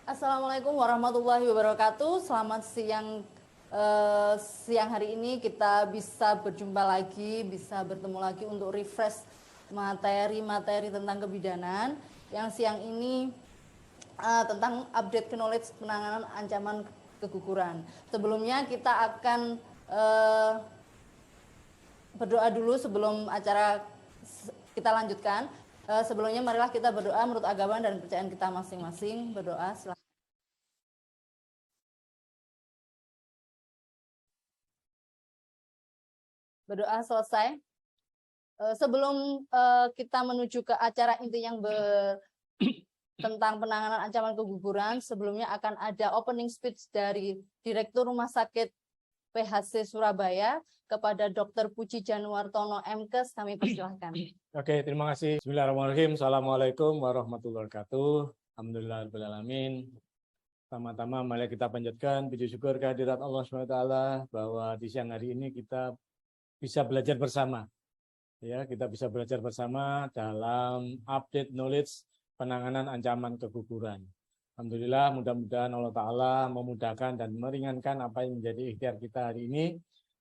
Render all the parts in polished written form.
Assalamualaikum warahmatullahi wabarakatuh. Selamat siang. Siang hari ini kita bisa berjumpa lagi, bisa bertemu lagi untuk refresh materi-materi tentang kebidanan. Yang siang ini tentang update knowledge penanganan ancaman keguguran. Sebelumnya kita akan berdoa dulu sebelum acara kita lanjutkan. Sebelumnya marilah kita berdoa menurut agama dan kepercayaan kita masing-masing. Berdoa silahkan. Berdoa selesai. Sebelum kita menuju ke acara inti yang tentang penanganan ancaman keguguran, sebelumnya akan ada opening speech dari Direktur Rumah Sakit PHC Surabaya kepada Dr. Puji Januartono MKes. Kami persilahkan. Oke, terima kasih. Bismillahirrahmanirrahim. Assalamualaikum warahmatullahi wabarakatuh. Alhamdulillahirrahmanirrahim. Pertama-tama mari kita panjatkan puji syukur kehadirat Allah SWT bahwa di siang hari ini kita bisa belajar bersama. Ya, kita bisa belajar bersama dalam update knowledge penanganan ancaman keguguran. Alhamdulillah, mudah-mudahan Allah Ta'ala memudahkan dan meringankan apa yang menjadi ikhtiar kita hari ini,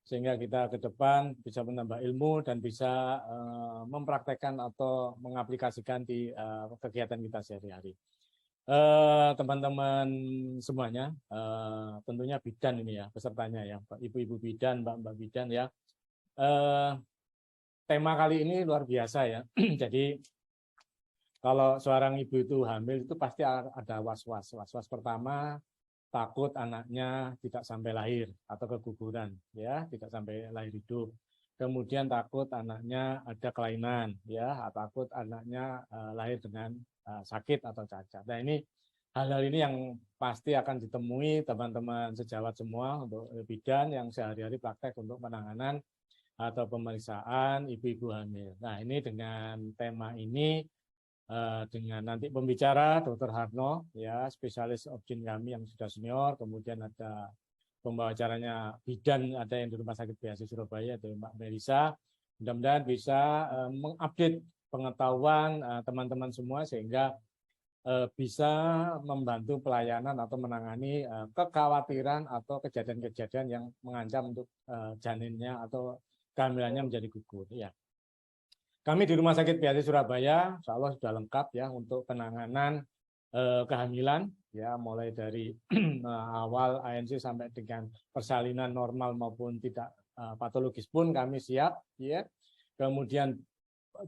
sehingga kita ke depan bisa menambah ilmu dan bisa mempraktekkan atau mengaplikasikan di kegiatan kita sehari-hari. Teman-teman semuanya, tentunya bidan ini ya, pesertanya ya, ibu-ibu bidan, mbak-mbak bidan ya. Tema kali ini luar biasa ya, jadi kalau seorang ibu itu hamil itu pasti ada was-was. Was-was pertama, takut anaknya tidak sampai lahir atau keguguran, ya, tidak sampai lahir hidup. Kemudian takut anaknya ada kelainan, ya, atau takut anaknya lahir dengan sakit atau cacat. Nah, ini hal-hal ini yang pasti akan ditemui teman-teman sejawat semua untuk bidan yang sehari-hari praktek untuk penanganan atau pemeriksaan ibu-ibu hamil. Nah, ini dengan tema ini, dengan nanti pembicara Dr. Harno, ya, spesialis obgyn kami yang sudah senior, kemudian ada pembawa acaranya bidan, ada yang di Rumah Sakit PHC Surabaya, ada Mbak Melisa. Mudah-mudahan bisa mengupdate pengetahuan teman-teman semua sehingga bisa membantu pelayanan atau menangani kekhawatiran atau kejadian-kejadian yang mengancam untuk janinnya atau kehamilannya menjadi gugur. Ya. Kami di Rumah Sakit PHC Surabaya, insya Allah sudah lengkap ya untuk penanganan kehamilan, ya, mulai dari awal ANC sampai dengan persalinan normal maupun tidak patologis pun kami siap, ya. Kemudian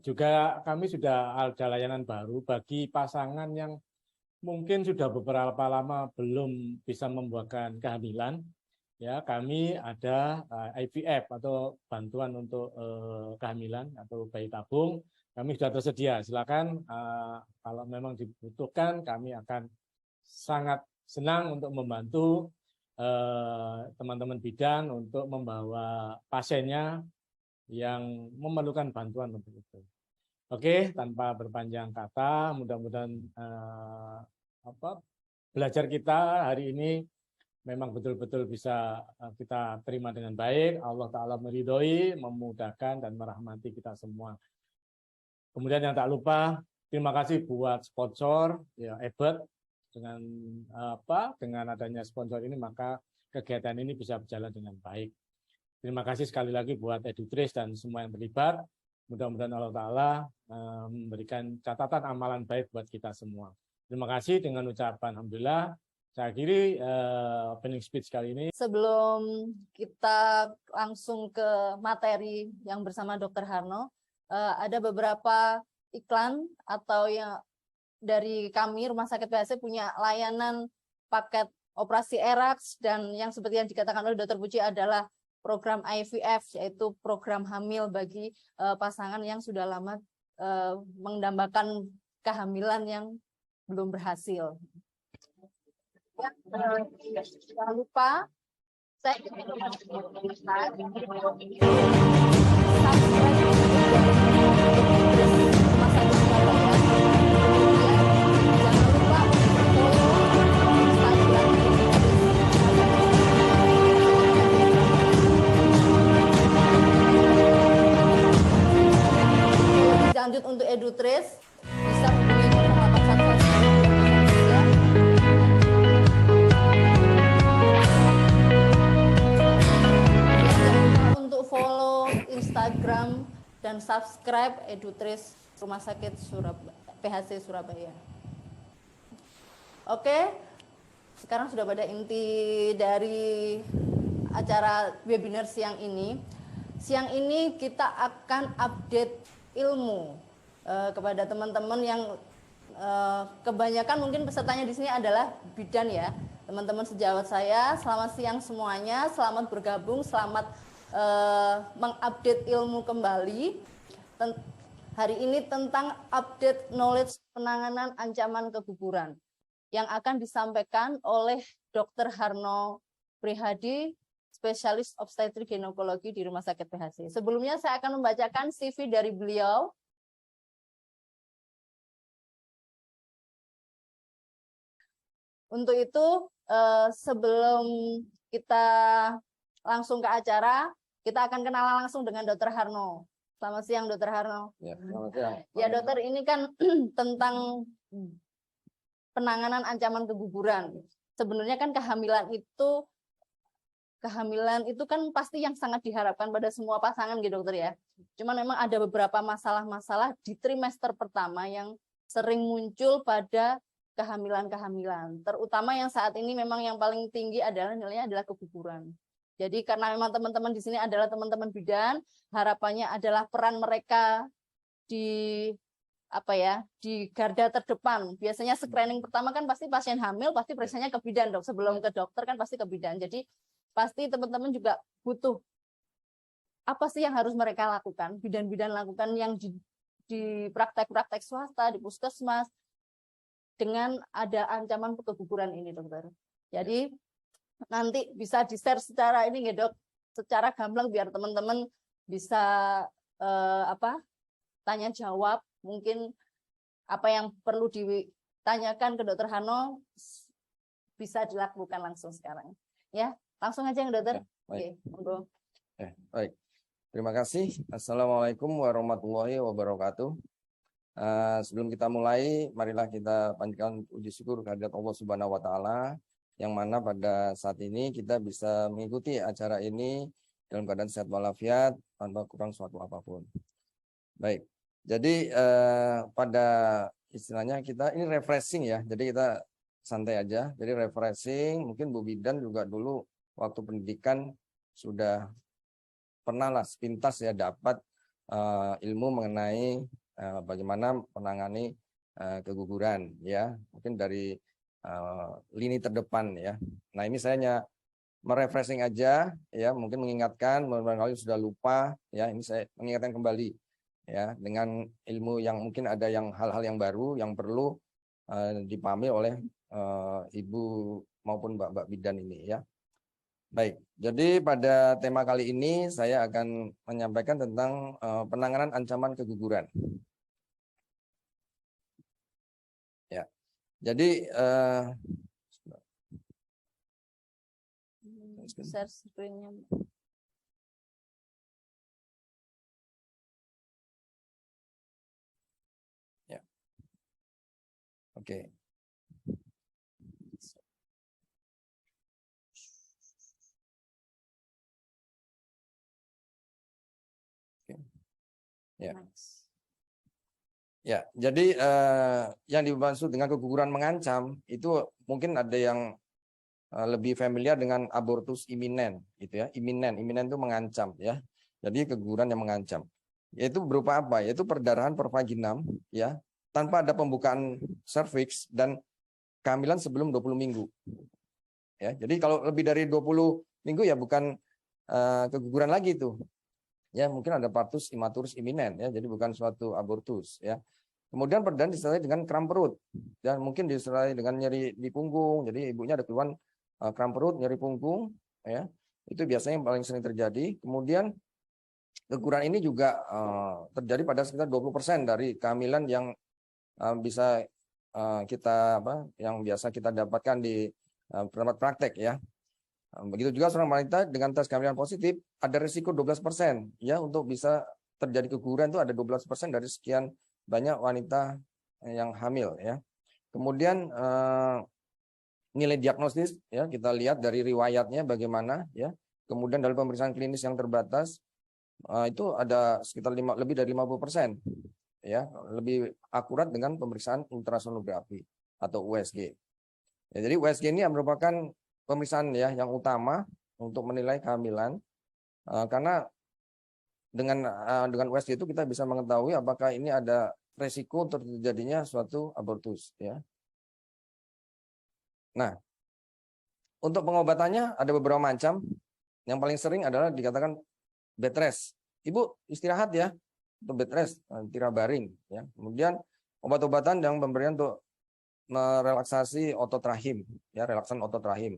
juga kami sudah ada layanan baru bagi pasangan yang mungkin sudah beberapa lama belum bisa membuahkan kehamilan. Ya, kami ada IVF atau bantuan untuk kehamilan atau bayi tabung. Kami sudah tersedia. Silakan kalau memang dibutuhkan, kami akan sangat senang untuk membantu teman-teman bidan untuk membawa pasiennya yang memerlukan bantuan untuk itu. Oke, tanpa berpanjang kata, mudah-mudahan belajar kita hari ini memang betul-betul bisa kita terima dengan baik. Allah Ta'ala meridhoi, memudahkan, dan merahmati kita semua. Kemudian yang tak lupa, terima kasih buat sponsor, ya, Ebert. Dengan adanya sponsor ini, maka kegiatan ini bisa berjalan dengan baik. Terima kasih sekali lagi buat Edutrace dan semua yang terlibat. Mudah-mudahan Allah Ta'ala memberikan catatan amalan baik buat kita semua. Terima kasih dengan ucapan Alhamdulillah. Saya akhiri opening speech kali ini. Sebelum kita langsung ke materi yang bersama Dr. Harno, ada beberapa iklan atau yang dari kami Rumah Sakit PHC punya layanan paket operasi ERAX, dan yang seperti yang dikatakan oleh Dr. Puji adalah program IVF, yaitu program hamil bagi pasangan yang sudah lama mendambakan kehamilan yang belum berhasil. Ya, jangan lupa saya lanjut untuk Edutrace bisa hubungi 0811 untuk follow Instagram dan subscribe Edutris Rumah Sakit PHC Surabaya. Oke, sekarang sudah pada inti dari acara webinar siang ini. Siang ini kita akan update ilmu kepada teman-teman yang kebanyakan mungkin pesertanya di sini adalah bidan ya. Teman-teman sejawat saya, selamat siang semuanya, selamat bergabung, selamat mengupdate ilmu kembali. Hari ini tentang update knowledge penanganan ancaman keguguran yang akan disampaikan oleh Dr. Harno Prihadi, spesialis obstetrik ginekologi di Rumah Sakit PHC. Sebelumnya saya akan membacakan CV dari beliau. Untuk itu, sebelum kita langsung ke acara, kita akan kenalan langsung dengan Dr. Harno. Selamat siang, Dr. Harno. Ya, selamat siang. Ya, dokter, ini kan tentang penanganan ancaman keguguran. Sebenarnya kan kehamilan itu kan pasti yang sangat diharapkan pada semua pasangan gitu, dokter ya. Cuman memang ada beberapa masalah-masalah di trimester pertama yang sering muncul pada kehamilan-kehamilan, terutama yang saat ini memang yang paling tinggi adalah nilainya adalah keguguran. Jadi karena memang teman-teman di sini adalah teman-teman bidan, harapannya adalah peran mereka di di garda terdepan. Biasanya screening pertama kan pasti pasien hamil pasti periksanya ke bidan, dok. Sebelum ke dokter kan pasti ke bidan. Jadi pasti teman-teman juga butuh apa sih yang harus mereka lakukan, bidan-bidan lakukan yang di praktek-praktek swasta, di puskesmas, dengan ada ancaman keguguran ini, dokter. Jadi nanti bisa di-share secara ini ya, dok, secara gamblang biar teman-teman bisa tanya jawab, mungkin apa yang perlu ditanyakan ke Dokter Harno bisa dilakukan langsung sekarang. Ya, langsung aja yang dokter. Baik. Oke, Baik. Terima kasih. Assalamualaikum warahmatullahi wabarakatuh. Sebelum kita mulai, marilah kita panjatkan puji syukur kehadirat Allah Subhanahu wa taala yang mana pada saat ini kita bisa mengikuti acara ini dalam keadaan sehat walafiat tanpa kurang suatu apapun. Baik. Jadi pada istilahnya kita ini refreshing ya. Jadi kita santai aja. Jadi refreshing, mungkin Bu Bidan juga dulu waktu pendidikan sudah pernah lah sepintas ya dapat ilmu mengenai bagaimana menangani keguguran ya, mungkin dari lini terdepan ya. Nah ini saya hanya merefreshing aja ya, mungkin mengingatkan barangkali sudah lupa ya, ini saya mengingatkan kembali ya dengan ilmu yang mungkin ada yang hal-hal yang baru yang perlu dipahami oleh ibu maupun mbak-mbak bidan ini ya. Baik, jadi pada tema kali ini saya akan menyampaikan tentang penanganan ancaman keguguran. Ya, jadi share screen-nya. Ya, oke. Ya. Ya, jadi yang dimaksud dengan keguguran mengancam itu mungkin ada yang lebih familiar dengan abortus iminen, gitu ya. Iminen itu mengancam, ya. Jadi keguguran yang mengancam. Yaitu berupa apa? Yaitu perdarahan pervaginam, ya, tanpa ada pembukaan serviks dan kehamilan sebelum 20 minggu. Ya, jadi kalau lebih dari 20 minggu ya bukan keguguran lagi itu. Ya, mungkin ada partus imaturus iminen ya, jadi bukan suatu abortus ya. Kemudian perdarahan disertai dengan kram perut dan mungkin disertai dengan nyeri di punggung. Jadi ibunya ada keluhan kram perut, nyeri punggung ya. Itu biasanya yang paling sering terjadi. Kemudian keguguran ini juga terjadi pada sekitar 20% dari kehamilan yang bisa yang biasa kita dapatkan di tempat praktek ya. Begitu juga seorang wanita dengan tes kehamilan positif ada risiko 12% ya untuk bisa terjadi keguguran itu ada 12% dari sekian banyak wanita yang hamil ya. Kemudian nilai diagnosis ya kita lihat dari riwayatnya bagaimana ya. Kemudian dari pemeriksaan klinis yang terbatas itu ada sekitar lebih dari 50%, ya, lebih akurat dengan pemeriksaan ultrasonografi atau USG. Ya, jadi USG ini merupakan pemeriksaan ya yang utama untuk menilai kehamilan, karena dengan USG itu kita bisa mengetahui apakah ini ada resiko untuk terjadinya suatu abortus, ya. Nah, untuk pengobatannya ada beberapa macam. Yang paling sering adalah dikatakan bed rest. Ibu istirahat ya, untuk bed rest, tirabaring, ya. Kemudian obat-obatan yang pemberian untuk merelaksasi otot rahim, ya, relaksan otot rahim.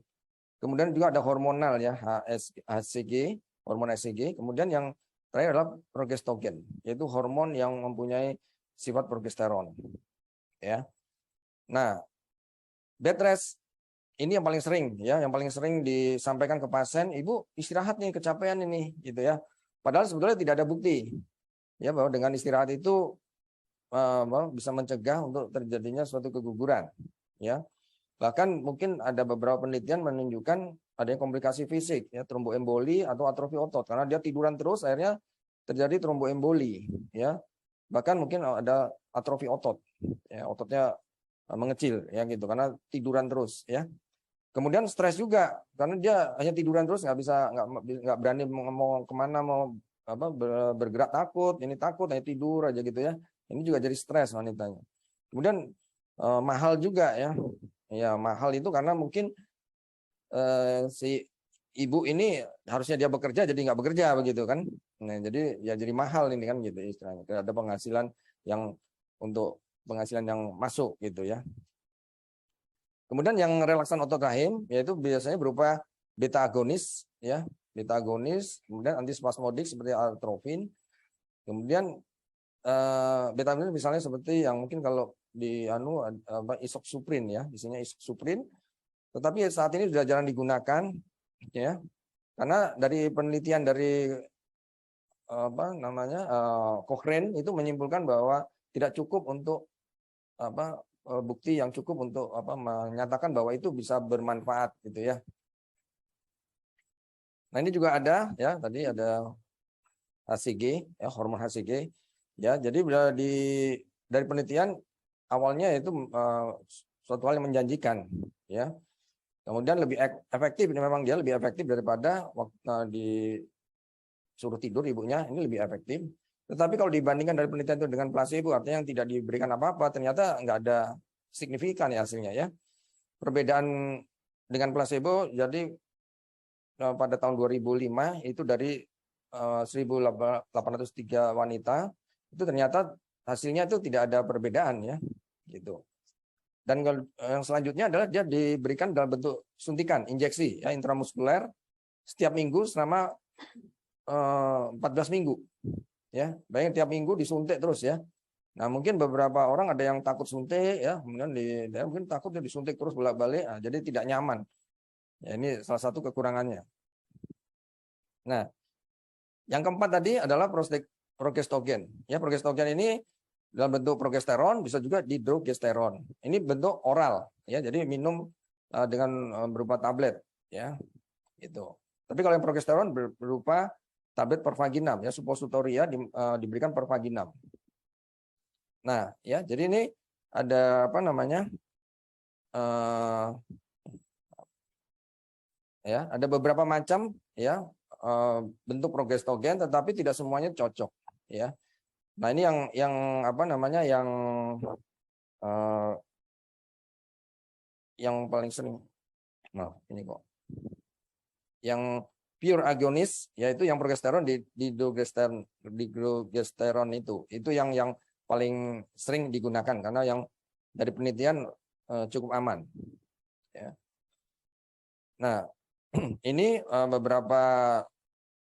Kemudian juga ada hormonal ya, HCG, hormon HCG. Kemudian yang terakhir adalah progestogen, yaitu hormon yang mempunyai sifat progesteron, ya. Nah, bed rest ini yang paling sering ya, yang paling sering disampaikan ke pasien, ibu istirahat nih, kecapean ini, gitu ya. Padahal sebetulnya tidak ada bukti ya bahwa dengan istirahat itu bisa mencegah untuk terjadinya suatu keguguran, ya. Bahkan mungkin ada beberapa penelitian menunjukkan adanya komplikasi fisik, ya, tromboemboli atau atrofi otot, karena dia tiduran terus, akhirnya terjadi tromboemboli, ya. Bahkan mungkin ada atrofi otot, ya, ototnya mengecil, ya gitu, karena tiduran terus, ya. Kemudian stres juga, karena dia hanya tiduran terus, nggak berani mau kemana, mau bergerak, takut, ini takut, hanya tidur aja gitu ya. Ini juga jadi stres wanitanya. Kemudian mahal juga ya. Ya, mahal itu karena mungkin si ibu ini harusnya dia bekerja jadi nggak bekerja begitu kan. Nah, jadi ya jadi mahal ini kan gitu istilahnya. Ada penghasilan yang untuk penghasilan yang masuk gitu ya. Kemudian yang relaksan otot rahim yaitu biasanya berupa beta agonis ya, beta agonis, kemudian antispasmodik seperti atropin. Kemudian beta agonis misalnya seperti yang mungkin kalau di isoxsuprin ya, isinya isoxsuprin. Tetapi saat ini sudah jarang digunakan ya. Karena dari penelitian dari Cochrane itu menyimpulkan bahwa tidak cukup untuk bukti yang cukup untuk menyatakan bahwa itu bisa bermanfaat gitu ya. Nah, ini juga ada ya, tadi ada HCG ya, hormon HCG ya. Jadi dari penelitian awalnya itu suatu hal yang menjanjikan ya. Kemudian lebih efektif, memang dia lebih efektif daripada waktu disuruh tidur ibunya, ini lebih efektif. Tetapi kalau dibandingkan dari penelitian itu dengan placebo, artinya yang tidak diberikan apa-apa, ternyata nggak ada signifikan ya hasilnya ya. Perbedaan dengan placebo, jadi pada tahun 2005 itu dari 1.803 wanita, itu ternyata hasilnya itu tidak ada perbedaan ya, gitu. Dan yang selanjutnya adalah dia diberikan dalam bentuk suntikan, injeksi ya, intramuskuler setiap minggu selama 14 minggu. Ya, bayangin tiap minggu disuntik terus ya. Nah, mungkin beberapa orang ada yang takut suntik ya, kemudian mungkin takutnya disuntik terus bolak-balik, jadi tidak nyaman. Ya, ini salah satu kekurangannya. Nah, yang keempat tadi adalah progestogen. Ya, progestogen ini dalam bentuk progesteron, bisa juga dihidrogesteron. Ini bentuk oral ya, jadi minum dengan berupa tablet ya. Gitu. Tapi kalau yang progesteron berupa tablet pervaginam ya, suppositoria diberikan pervaginam. Nah, ya, jadi ini ada ya, ada beberapa macam ya bentuk progestogen, tetapi tidak semuanya cocok ya. Nah, ini yang paling sering. Nah, ini kok. Yang pure agonis yaitu yang progesteron dihidrogesteron itu yang paling sering digunakan karena yang dari penelitian cukup aman ya. Nah, ini beberapa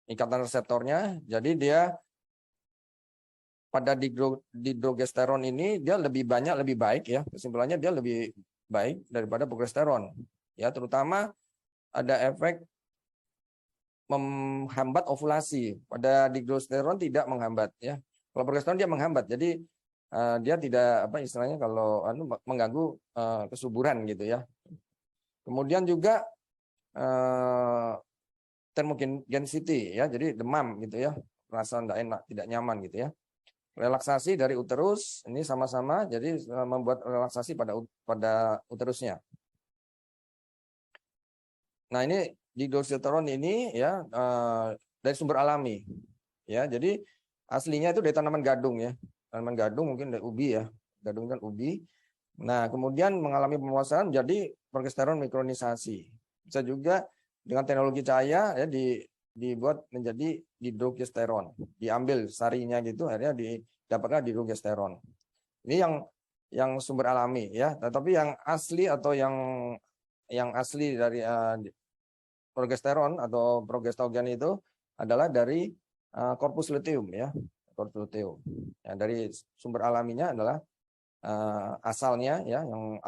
ikatan reseptornya, jadi dia pada dihidrogesteron ini dia lebih banyak, lebih baik ya, kesimpulannya dia lebih baik daripada progesteron ya, terutama ada efek menghambat ovulasi. Pada dihidrogesteron tidak menghambat ya. Kalau progesteron dia menghambat. Jadi dia tidak istilahnya kalau mengganggu kesuburan gitu ya. Kemudian juga thermogenicity ya. Jadi demam gitu ya. rasa tidak enak, tidak nyaman gitu ya. Relaksasi dari uterus ini sama-sama, jadi membuat relaksasi pada uterusnya. Nah ini dihidroksiteron ini ya dari sumber alami ya. Jadi aslinya itu dari tanaman gadung ya. Tanaman gadung mungkin dari ubi ya. Gadung kan ubi. Nah kemudian mengalami pemuasan menjadi progesteron mikronisasi. Bisa juga dengan teknologi cahaya ya dibuat menjadi dihidrogesteron. Diambil sarinya gitu akhirnya didapatkan dihidrogesteron. Ini yang sumber alami ya. Tetapi yang asli atau yang asli dari progesteron atau progestogen itu adalah dari corpus luteum ya, corpus luteum. Ya, dari sumber alaminya adalah asalnya ya yang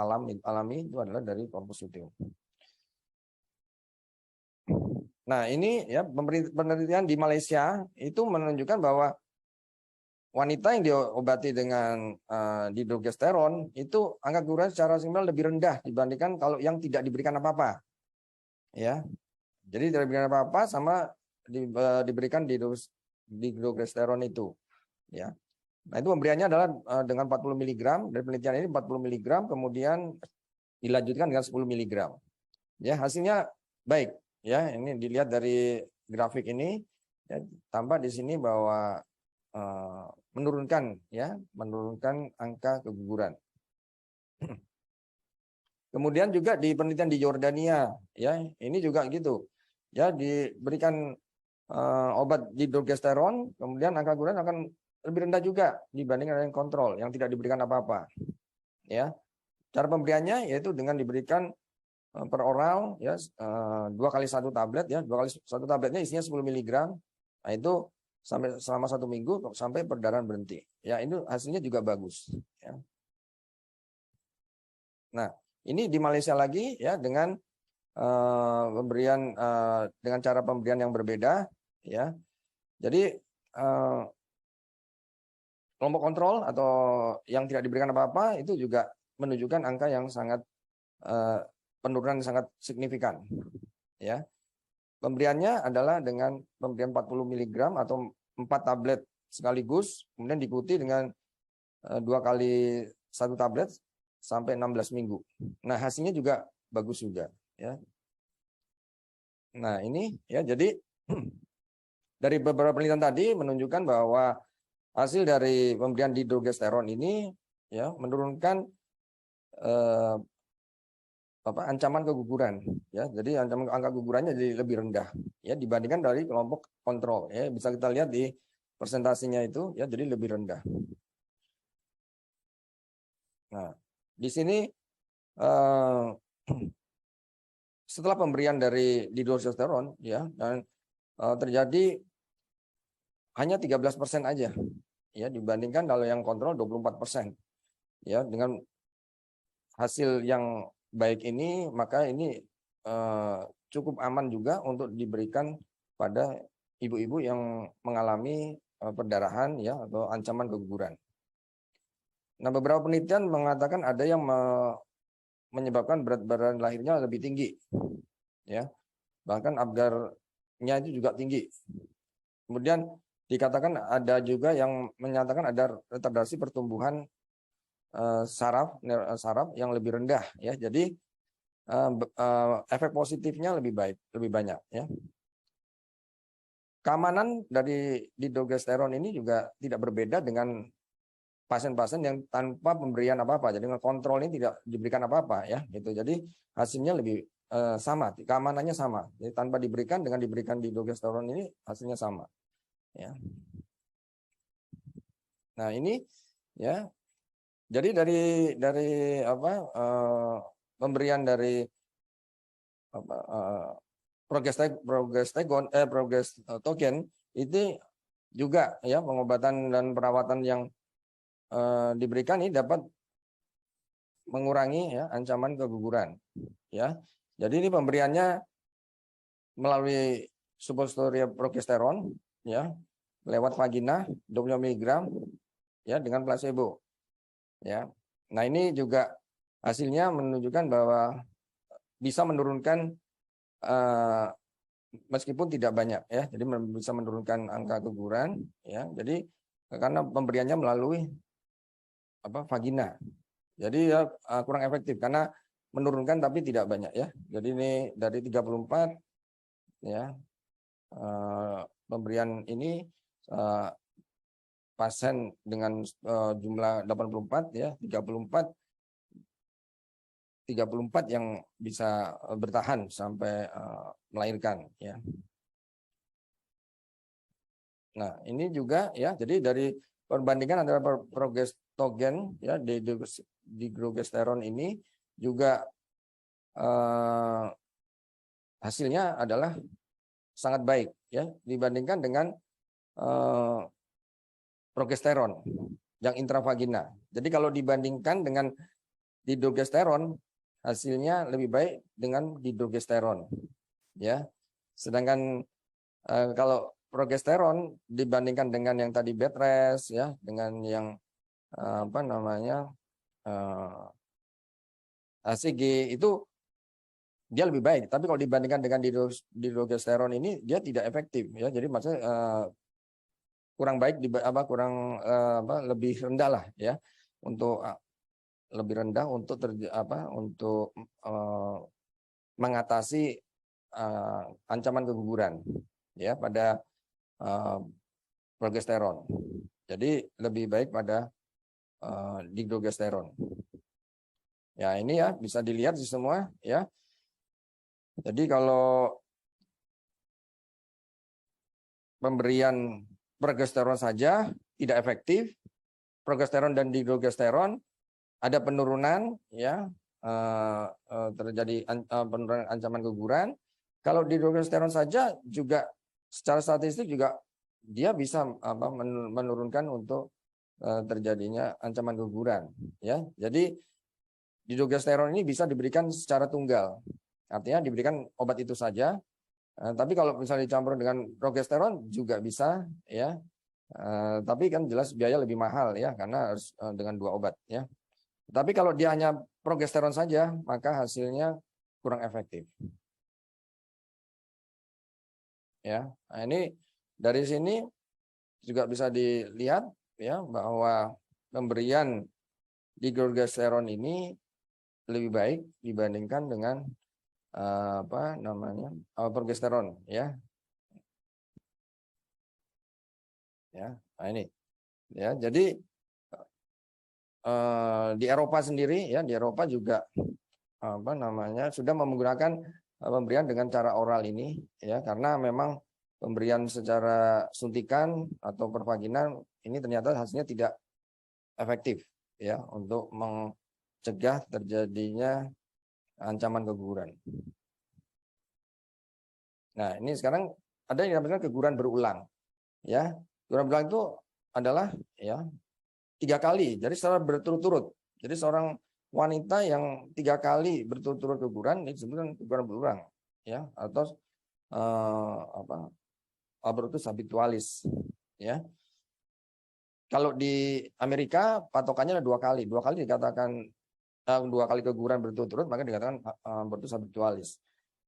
alami itu adalah dari corpus luteum. Nah, ini ya penelitian di Malaysia itu menunjukkan bahwa wanita yang diobati dengan dihidrogesteron itu angka keguguran secara signifikan lebih rendah dibandingkan kalau yang tidak diberikan apa-apa. Ya. Jadi tidak diberikan apa-apa sama diberikan dihidrogesteron itu, ya. Nah itu pemberiannya adalah dengan 40 mg dari penelitian ini 40 mg kemudian dilanjutkan dengan 10 mg. Ya hasilnya baik, ya ini dilihat dari grafik ini, ya, tampak di sini bahwa menurunkan angka keguguran. Kemudian juga di penelitian di Yordania, ya ini juga gitu. Ya diberikan obat dihidrogesteron, kemudian angka keguguran akan lebih rendah juga dibandingkan dengan kontrol yang tidak diberikan apa-apa. Ya, cara pemberiannya yaitu dengan diberikan per oral, ya 2 kali 1 tablet, ya 2 kali 1 tabletnya isinya 10 mg. Nah itu sampai selama 1 minggu sampai perdarahan berhenti. Ya ini hasilnya juga bagus. Ya. Nah ini di Malaysia lagi ya dengan pemberian dengan cara pemberian yang berbeda ya. Jadi kelompok kontrol atau yang tidak diberikan apa-apa itu juga menunjukkan angka yang sangat penurunan yang sangat signifikan ya. Pemberiannya adalah dengan pemberian 40 mg atau 4 tablet sekaligus kemudian diikuti dengan 2 kali 1 tablet sampai 16 minggu. Nah, hasilnya juga bagus juga ya. Nah, ini ya jadi dari beberapa penelitian tadi menunjukkan bahwa hasil dari pemberian dihidrogesteron ini ya menurunkan ancaman keguguran ya. Jadi ancaman angka kegugurannya jadi lebih rendah ya dibandingkan dari kelompok kontrol ya. Bisa kita lihat di persentasinya itu ya jadi lebih rendah. Nah, di sini setelah pemberian dari dihidrogesteron ya dan terjadi hanya 13% aja ya dibandingkan kalau yang kontrol 24%. Ya, dengan hasil yang baik ini maka ini cukup aman juga untuk diberikan pada ibu-ibu yang mengalami perdarahan ya atau ancaman keguguran. Nah, beberapa penelitian mengatakan ada yang menyebabkan berat badan lahirnya lebih tinggi. Ya. Bahkan Apgar-nya itu juga tinggi. Kemudian dikatakan ada juga yang menyatakan ada retardasi pertumbuhan saraf yang lebih rendah ya. Jadi efek positifnya lebih baik, lebih banyak ya. Keamanan dari dihidrogesteron ini juga tidak berbeda dengan pasien-pasien yang tanpa pemberian apa-apa. Jadi kontrol ini tidak diberikan apa-apa ya gitu. Jadi hasilnya lebih sama, keamanannya sama. Jadi tanpa diberikan dengan diberikan dihidrogesteron ini hasilnya sama. Ya. Nah, ini ya. Jadi dari pemberian dari progestegon itu juga ya pengobatan dan perawatan yang diberikan ini dapat mengurangi ya ancaman keguguran ya. Jadi ini pemberiannya melalui suppositoria progesteron ya lewat vagina 25 mg ya dengan placebo ya. Nah, ini juga hasilnya menunjukkan bahwa bisa menurunkan meskipun tidak banyak ya, jadi bisa menurunkan angka keguguran ya. Jadi karena pemberiannya melalui vagina, jadi ya kurang efektif karena menurunkan tapi tidak banyak ya. Jadi ini dari 34 ya, pemberian ini pasien dengan jumlah 84 ya, 34 yang bisa bertahan sampai melahirkan ya. Nah, ini juga ya, jadi dari perbandingan antara progestogen ya, dihidrogesteron ini juga hasilnya adalah sangat baik ya dibandingkan dengan progesteron yang intravagina. Jadi kalau dibandingkan dengan dihidrogesteron, hasilnya lebih baik dengan dihidrogesteron ya. Sedangkan kalau progesteron dibandingkan dengan yang tadi bed rest ya, dengan yang ACG itu dia lebih baik. Tapi kalau dibandingkan dengan dihidrogesteron ini dia tidak efektif ya. Jadi maksudnya kurang baik, lebih rendah lah ya, untuk lebih rendah untuk mengatasi ancaman keguguran ya pada progesteron. Jadi lebih baik pada dihidrogesteron. Ya ini ya bisa dilihat di semua ya. Jadi kalau pemberian progesteron saja tidak efektif, progesteron dan dihidrogesteron ada penurunan ya, terjadi penurunan ancaman keguguran. Kalau dihidrogesteron saja juga secara statistik juga dia bisa menurunkan untuk terjadinya ancaman keguguran ya. Jadi dihidrogesteron ini bisa diberikan secara tunggal, artinya diberikan obat itu saja. Tapi kalau misalnya dicampur dengan progesteron juga bisa ya, tapi kan jelas biaya lebih mahal ya karena harus dengan 2 obat ya. Tapi kalau dia hanya progesteron saja maka hasilnya kurang efektif ya. Nah, ini dari sini juga bisa dilihat ya bahwa pemberian dihidrogesteron ini lebih baik dibandingkan dengan progesteron ya. Ya, nah ini ya. Jadi di Eropa sendiri ya, di Eropa juga sudah menggunakan pemberian dengan cara oral ini ya, karena memang pemberian secara suntikan atau pervaginan ini ternyata hasilnya tidak efektif ya untuk mencegah terjadinya ancaman keguguran. Nah, ini sekarang ada yang namanya keguguran berulang. Ya, keguguran berulang itu adalah ya 3 kali, jadi secara berturut-turut. Jadi seorang wanita yang 3 kali berturut-turut keguguran ini disebut keguguran berulang, ya, atau abortus habitualis, ya. Kalau di Amerika patokannya ada 2 kali, 2 kali dikatakan 2 kali keguguran berturut-turut maka dikatakan abortus habitualis,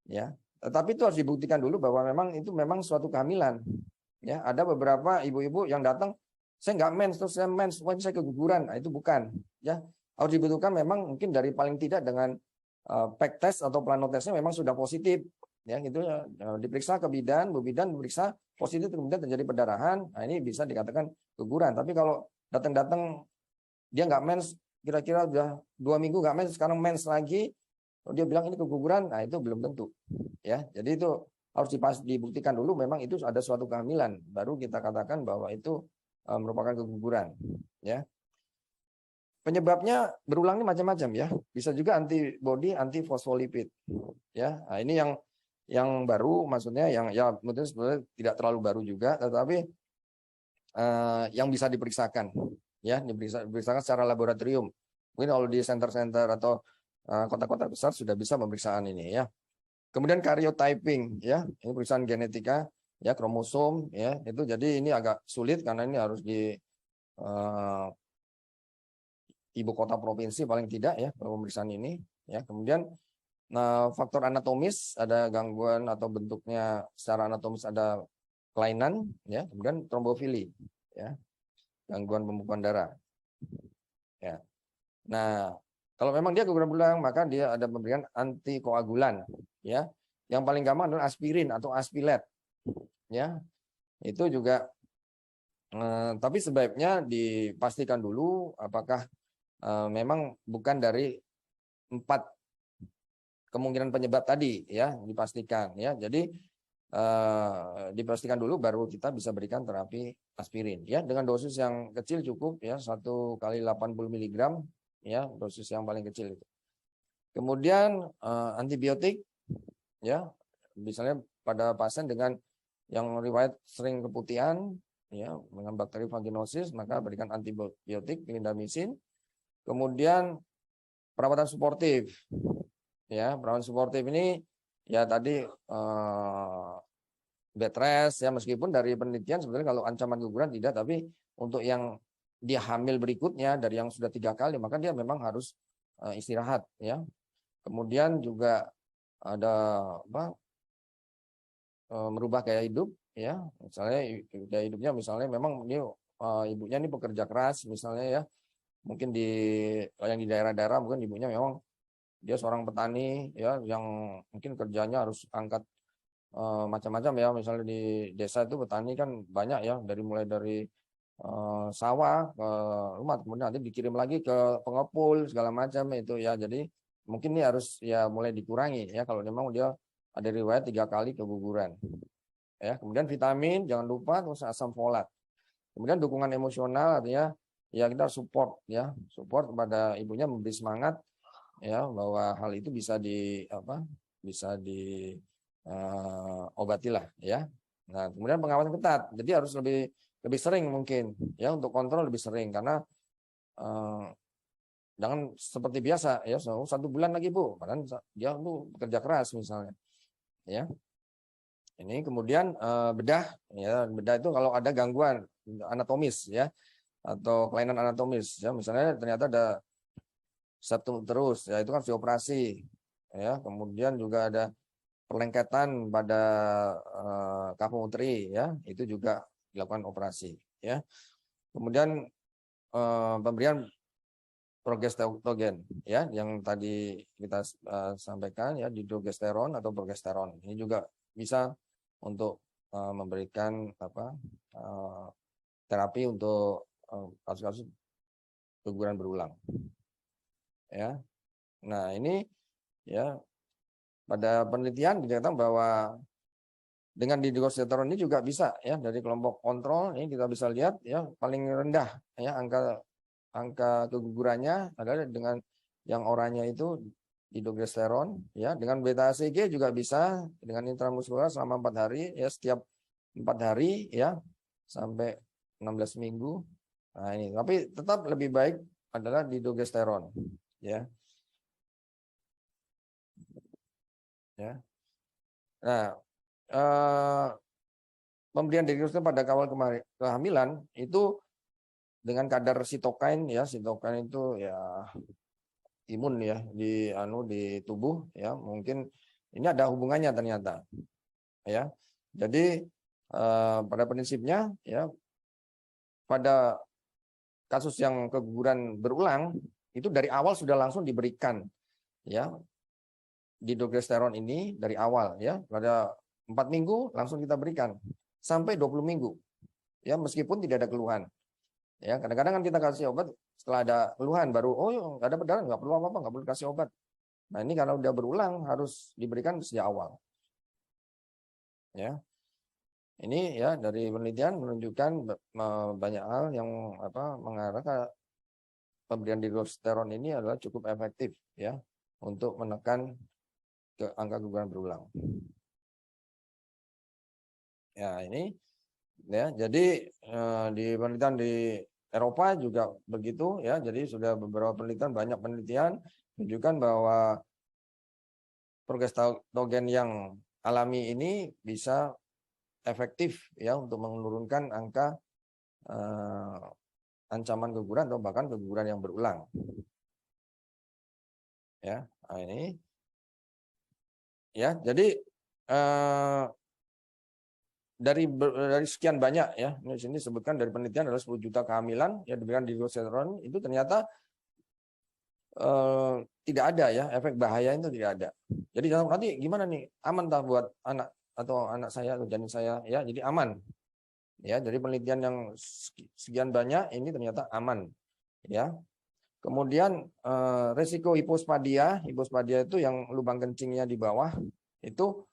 ya. Tetapi itu harus dibuktikan dulu bahwa itu memang suatu kehamilan, ya. Ada beberapa ibu-ibu yang datang, saya nggak mens, terus saya mens, wah saya keguguran, nah, itu bukan, ya. Harus dibutuhkan memang mungkin dari paling tidak dengan PEG test atau planotesnya memang sudah positif, ya gitu ya. Diperiksa ke bidan, Bu Bidan diperiksa positif kemudian terjadi perdarahan, nah ini bisa dikatakan keguguran. Tapi kalau datang-datang dia nggak mens, kira-kira udah 2 minggu nggak mens, sekarang mens lagi, dia bilang ini keguguran, nah itu belum tentu, ya. Jadi itu harus dibuktikan dulu memang itu ada suatu kehamilan, baru kita katakan bahwa itu merupakan keguguran, ya. Penyebabnya berulang ini macam-macam ya. Bisa juga antibody, antifosfolipid, ya. Nah, ini yang baru, maksudnya yang ya mungkin sebenarnya tidak terlalu baru juga, tetapi yang bisa diperiksakan, ya, diperiksakan secara laboratorium. Mungkin kalau di center-center atau kota-kota besar sudah bisa pemeriksaan ini, ya. Kemudian karyotyping, ya, ini pemeriksaan genetika, ya, kromosom, ya, itu jadi ini agak sulit karena ini harus di ibu kota provinsi paling tidak ya pemeriksaan ini, ya. Kemudian Nah, faktor anatomis ada gangguan atau bentuknya secara anatomis ada kelainan, ya. Kemudian trombofili, ya, gangguan pembekuan darah. Ya. Nah, kalau memang dia keguguran berulang, maka dia ada pemberian antikoagulan, ya. Yang paling gampang adalah aspirin atau aspilet, ya. Itu juga, tapi sebaiknya dipastikan dulu apakah memang bukan dari 4 kemungkinan penyebab tadi, ya, dipastikan, ya. Jadi dipastikan dulu baru kita bisa berikan terapi aspirin, ya, dengan dosis yang kecil cukup, ya, 1 kali 80 mg, ya, dosis yang paling kecil itu. Kemudian antibiotik, ya, misalnya pada pasien dengan yang riwayat sering keputihan, ya, dengan bakteri vaginosis, maka berikan antibiotik clindamycin. Kemudian perawatan suportif, ya, perawatan suportif ini ya tadi bed rest, ya, meskipun dari penelitian sebenarnya kalau ancaman keguguran tidak, tapi untuk yang dia hamil berikutnya dari yang sudah 3 kali maka dia memang harus istirahat, ya. Kemudian juga ada merubah gaya hidup, ya, misalnya gaya hidupnya misalnya memang ini ibunya ini pekerja keras misalnya, ya, mungkin yang di daerah-daerah mungkin ibunya memang dia seorang petani, ya, yang mungkin kerjanya harus angkat macam-macam, ya, misalnya di desa itu petani kan banyak, ya, mulai dari sawah ke rumah, kemudian nanti dikirim lagi ke pengepul segala macam itu, ya. Jadi mungkin ini harus ya mulai dikurangi, ya, kalau memang dia ada riwayat 3 kali keguguran, ya. Kemudian vitamin jangan lupa, terus asam folat. Kemudian dukungan emosional artinya ya kita support, ya, support kepada ibunya, memberi semangat, ya, bahwa hal itu bisa bisa obatilah, ya. Nah, kemudian pengawasan ketat. Jadi harus lebih sering mungkin, ya, untuk kontrol lebih sering karena jangan seperti biasa, ya, 1 bulan lagi Bu, padahal dia tuh bekerja keras misalnya, ya. Ini kemudian bedah, ya, bedah itu kalau ada gangguan anatomis, ya, atau kelainan anatomis, ya, misalnya ternyata ada septum terus, ya, itu kan dioperasi, ya. Kemudian juga ada perlengketan pada kafum uteri, ya, itu juga dilakukan operasi, ya. Kemudian pemberian progesterogen, ya, yang tadi kita sampaikan, ya, dihidrogesteron atau progesteron. Ini juga bisa untuk memberikan terapi untuk kasus-kasus keguguran berulang, ya. Nah, ini, ya, pada penelitian dikatakan bahwa dengan dihidrogesteron ini juga bisa, ya, dari kelompok kontrol ini kita bisa lihat, ya, paling rendah, ya, angka kegugurannya adalah dengan yang oranye itu dihidrogesteron, ya, dengan beta HCG juga bisa dengan intramuskular selama 4 hari, ya, setiap 4 hari, ya, sampai 16 minggu. Nah, ini tapi tetap lebih baik adalah dihidrogesteron, ya. Ya. Nah, pemberian dihidrogesteron pada kawal kehamilan itu dengan kadar sitokain, ya, sitokain itu ya imun, ya, di tubuh, ya, mungkin ini ada hubungannya ternyata, ya. Jadi pada prinsipnya, ya, pada kasus yang keguguran berulang itu dari awal sudah langsung diberikan, ya, dihidrogesteron ini dari awal, ya, pada 4 minggu langsung kita berikan sampai 20 minggu, ya, meskipun tidak ada keluhan. Ya, kadang-kadang kan kita kasih obat setelah ada keluhan baru, oh, nggak ada berdarah, nggak perlu apa-apa, nggak perlu kasih obat. Nah, ini karena udah berulang harus diberikan sejak awal. Ya, ini, ya, dari penelitian menunjukkan banyak hal yang mengarah ke pemberian dihidrogesteron ini adalah cukup efektif, ya, untuk menekan angka keguguran berulang. Ya, ini, ya, jadi di penelitian di Eropa juga begitu, ya, jadi sudah beberapa penelitian, banyak penelitian menunjukkan bahwa progesterogen yang alami ini bisa efektif, ya, untuk menurunkan angka ancaman keguguran atau bahkan keguguran yang berulang, ya. Nah, ini Ya, jadi dari sekian banyak ya, ini sini disebutkan dari penelitian adalah 10 juta kehamilan yang diberikan dihidrotestosteron itu ternyata tidak ada ya, efek bahaya itu tidak ada. Jadi nanti gimana nih, aman tak buat anak atau anak saya atau janin saya ya, jadi aman. Ya, dari penelitian yang sekian banyak ini ternyata aman ya. Kemudian resiko hipospadia itu yang lubang kencingnya di bawah itu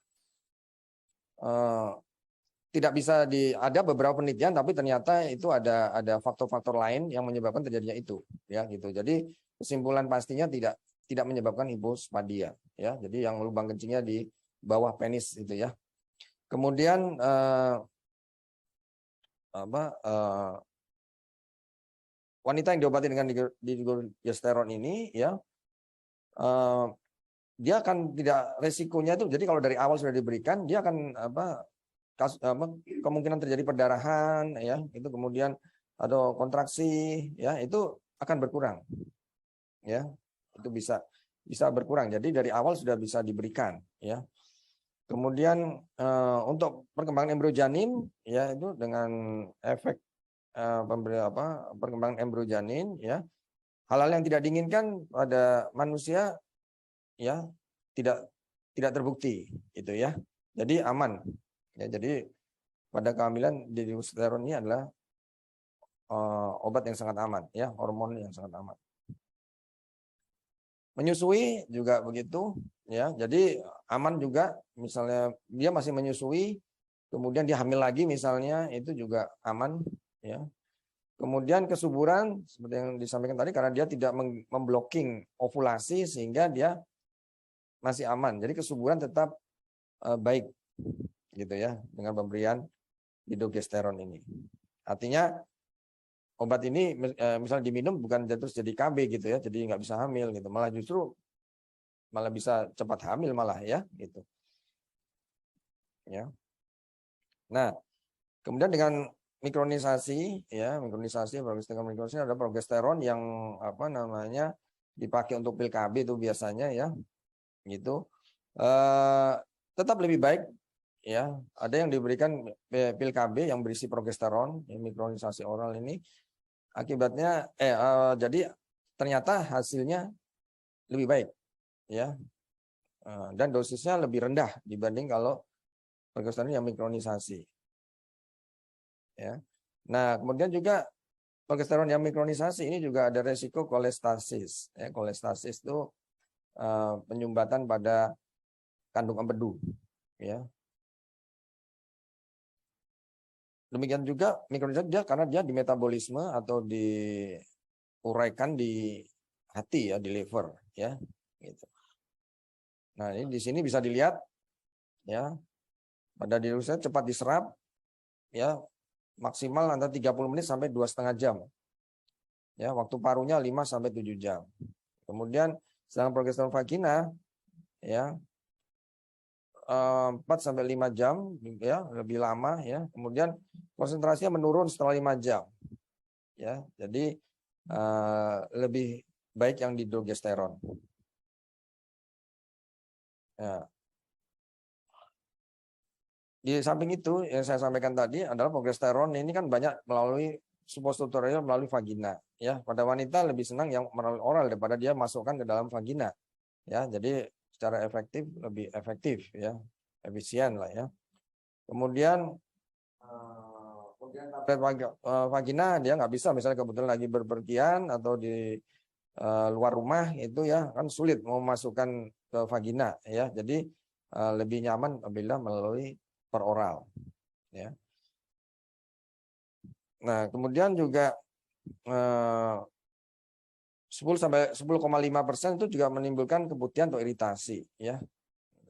tidak bisa ada beberapa penelitian, tapi ternyata itu ada faktor-faktor lain yang menyebabkan terjadinya itu ya gitu. Jadi kesimpulan pastinya tidak menyebabkan hipospadia ya. Jadi yang lubang kencingnya di bawah penis itu ya. Kemudian wanita yang diobati dengan dihidrotestosteron ini ya, dia akan tidak resikonya itu. Jadi kalau dari awal sudah diberikan, dia akan kemungkinan terjadi perdarahan ya, itu kemudian atau kontraksi ya, itu akan berkurang ya, itu bisa berkurang. Jadi dari awal sudah bisa diberikan ya. Kemudian untuk perkembangan embrio janin ya, itu dengan efek perkembangan embrio janin ya, hal-hal yang tidak diinginkan pada manusia ya tidak terbukti itu ya. Jadi aman. Ya, jadi pada kehamilan dihidrotestosteron ini adalah obat yang sangat aman ya, hormon yang sangat aman. Menyusui juga begitu ya. Jadi aman juga, misalnya dia masih menyusui kemudian dia hamil lagi misalnya, itu juga aman ya. Kemudian kesuburan seperti yang disampaikan tadi, karena dia tidak memblocking ovulasi sehingga dia masih aman. Jadi kesuburan tetap baik gitu ya dengan pemberian dihidrotestosteron ini. Artinya obat ini misalnya diminum bukan terus jadi KB gitu ya, jadi nggak bisa hamil gitu, malah justru malah bisa cepat hamil malah ya gitu. Ya. Nah, kemudian dengan mikronisasi ya, mikronisasi ada progesteron yang dipakai untuk pil KB itu biasanya ya, gitu. Tetap lebih baik ya, ada yang diberikan pil KB yang berisi progesteron, mikronisasi oral ini, akibatnya jadi ternyata hasilnya lebih baik ya, dan dosisnya lebih rendah dibanding kalau progesteron yang mikronisasi ya. Nah, kemudian juga progesteron yang mikronisasi ini juga ada resiko kolestasis ya. Kolestasis itu penyumbatan pada kandung empedu ya. Demikian juga mikronisasi dia karena dia di metabolisme atau diuraikan di hati ya, di liver ya gitu. Nah, ini di sini bisa dilihat ya, pada dihidrotestosteron cepat diserap ya, maksimal antara 30 menit sampai 2,5 jam. Ya, waktu parunya 5 sampai 7 jam. Kemudian sedangkan progesteron vagina ya 4 sampai 5 jam ya, lebih lama ya. Kemudian konsentrasinya menurun setelah 5 jam. Ya, jadi lebih baik yang dihidrotestosteron. Ya. Di samping itu yang saya sampaikan tadi adalah progesteron ini kan banyak melalui supratutorial, melalui vagina ya. Pada wanita lebih senang yang melalui oral daripada dia masukkan ke dalam vagina ya. Jadi secara efektif lebih efektif ya, efisien lah ya. Kemudian tablet vagina dia nggak bisa, misalnya kebetulan lagi berpergian atau di luar rumah itu ya, kan sulit mau masukkan ke vagina ya. Jadi lebih nyaman apabila melalui peroral ya. Nah, kemudian juga 10,5% itu juga menimbulkan keputihan atau iritasi ya.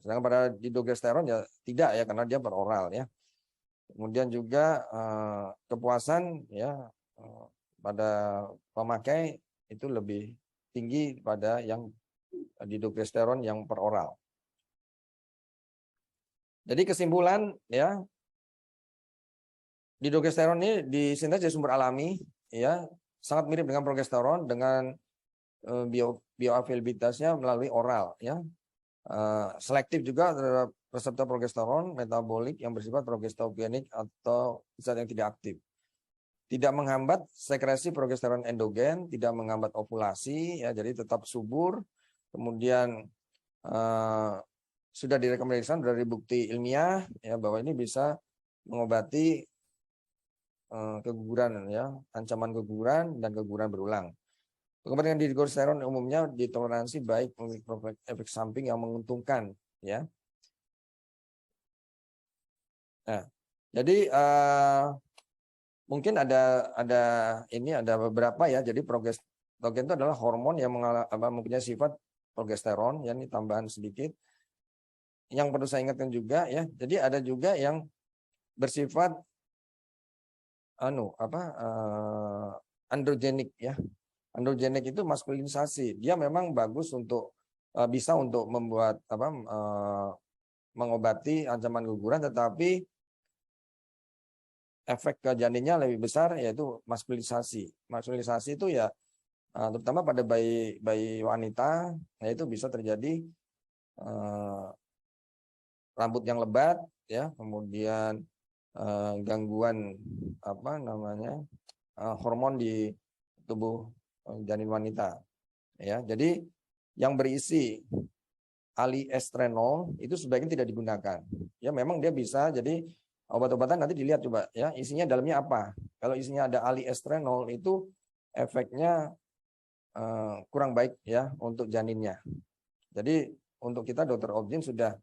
Sedangkan pada dihidrotestosteron ya tidak ya, karena dia peroral ya. Kemudian juga kepuasan ya pada pemakai itu lebih tinggi pada yang dihidrotestosteron yang peroral. Jadi kesimpulan ya, dihidrotestosteron ini disintesis dari sumber alami ya, sangat mirip dengan progesteron dengan bioavailabilitasnya melalui oral ya. selektif juga terhadap reseptor progesteron metabolik yang bersifat progesterogenik atau zat yang tidak aktif. Tidak menghambat sekresi progesteron endogen, tidak menghambat ovulasi, ya, jadi tetap subur. Kemudian sudah direkomendasikan dari bukti ilmiah, ya, bahwa ini bisa mengobati keguguran, ya, ancaman keguguran dan keguguran berulang. Kemudian dihidrokortisosteron umumnya ditoleransi baik memiliki efek samping yang menguntungkan, ya. Nah, jadi mungkin ada beberapa, ya. Jadi progestogen itu adalah hormon yang mempunyai sifat progesteron, ya, ini tambahan sedikit. Yang perlu saya ingatkan juga, ya. Jadi ada juga yang bersifat androgenik, ya. Androgenik itu maskulinisasi. Dia memang bagus untuk bisa untuk membuat mengobati ancaman keguguran, tetapi efek ke janinnya lebih besar, yaitu maskulinisasi. Maskulinisasi itu, ya, terutama pada bayi wanita, ya, itu bisa terjadi rambut yang lebat, ya, kemudian gangguan hormon di tubuh janin wanita, ya. Jadi yang berisi aliestrenol itu sebaiknya tidak digunakan. Ya, memang dia bisa, jadi obat-obatan nanti dilihat coba, ya, isinya dalamnya apa. Kalau isinya ada aliestrenol itu efeknya kurang baik, ya, untuk janinnya. Jadi untuk kita dokter obgyn sudah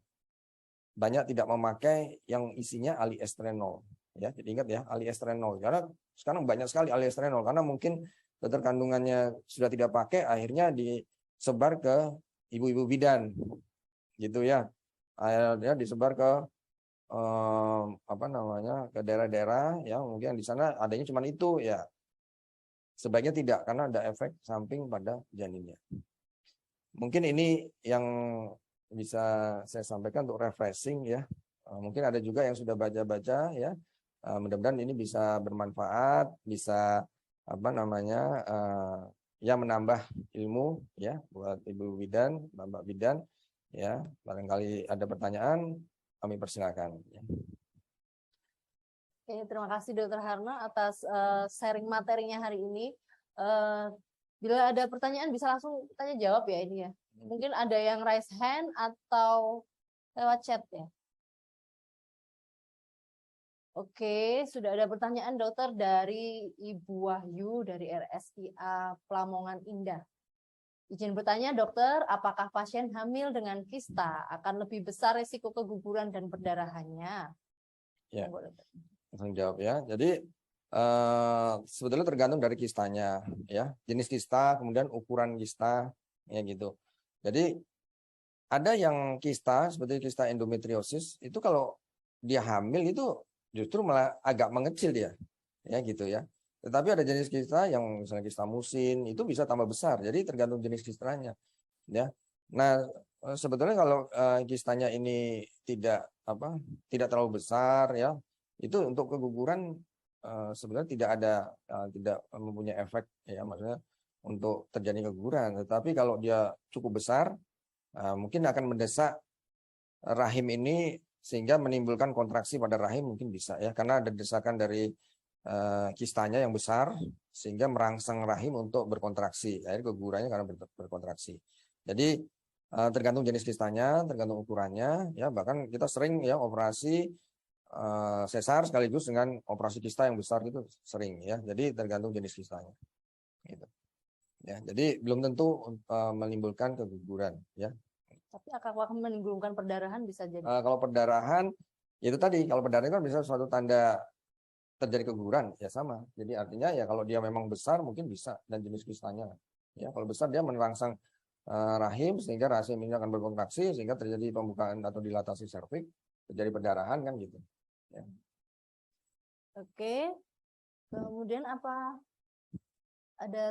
banyak tidak memakai yang isinya aliestrenol, ya. Jadi ingat, ya, aliestrenol, karena sekarang banyak sekali aliestrenol, karena mungkin dokter kandungannya sudah tidak pakai, akhirnya disebar ke ibu-ibu bidan, gitu, ya. Akhirnya disebar ke ke daerah-daerah, ya, mungkin di sana adanya cuma itu, ya. Sebaiknya tidak, karena ada efek samping pada janinnya. Mungkin ini yang bisa saya sampaikan untuk refreshing, ya. Mungkin ada juga yang sudah baca-baca, ya. Mudah-mudahan ini bisa bermanfaat, bisa ya, menambah ilmu, ya, buat Ibu Bidan, Bapak Bidan, ya. Barangkali ada pertanyaan, kami persilakan, ya. Oke, terima kasih Dr. Harno atas sharing materinya hari ini. Bila ada pertanyaan bisa langsung tanya jawab, ya, ini, ya. Mungkin ada yang raise hand atau lewat chat, ya. Oke, sudah ada pertanyaan dokter dari Ibu Wahyu dari RSIA Plamongan Indah. Izin bertanya dokter, apakah pasien hamil dengan kista akan lebih besar risiko keguguran dan perdarahannya? Ya, langsung jawab, ya. Jadi sebetulnya tergantung dari kistanya, ya, jenis kista, kemudian ukuran kista, ya, gitu. Jadi ada yang kista seperti kista endometriosis itu kalau dia hamil itu justru malah agak mengecil dia, ya, gitu, ya. Tetapi ada jenis kista yang misalnya kista musin itu bisa tambah besar. Jadi tergantung jenis kistanya, ya. Nah, sebetulnya kalau kistanya ini tidak terlalu besar, ya, itu untuk keguguran sebenarnya tidak mempunyai efek, ya, maksudnya untuk terjadi keguguran. Tetapi kalau dia cukup besar, mungkin akan mendesak rahim ini sehingga menimbulkan kontraksi pada rahim, mungkin bisa, ya, karena ada desakan dari kistanya yang besar sehingga merangsang rahim untuk berkontraksi. Akhirnya kegugurannya karena berkontraksi. Jadi tergantung jenis kistanya, tergantung ukurannya, ya. Bahkan kita sering, ya, operasi sesar sekaligus dengan operasi kista yang besar itu sering, ya. Jadi tergantung jenis kistanya, gitu, ya. Jadi belum tentu menimbulkan keguguran, ya. Tapi apakah menimbulkan perdarahan bisa jadi? Kalau perdarahan, itu tadi, kalau perdarahan kan bisa suatu tanda terjadi keguguran, ya, sama. Jadi artinya, ya, kalau dia memang besar mungkin bisa, dan jenis kistanya, ya. Kalau besar dia merangsang rahim sehingga rahim ini akan berkontraksi sehingga terjadi pembukaan atau dilatasi serviks, terjadi perdarahan, kan, gitu, ya. Oke. Kemudian apa? Ada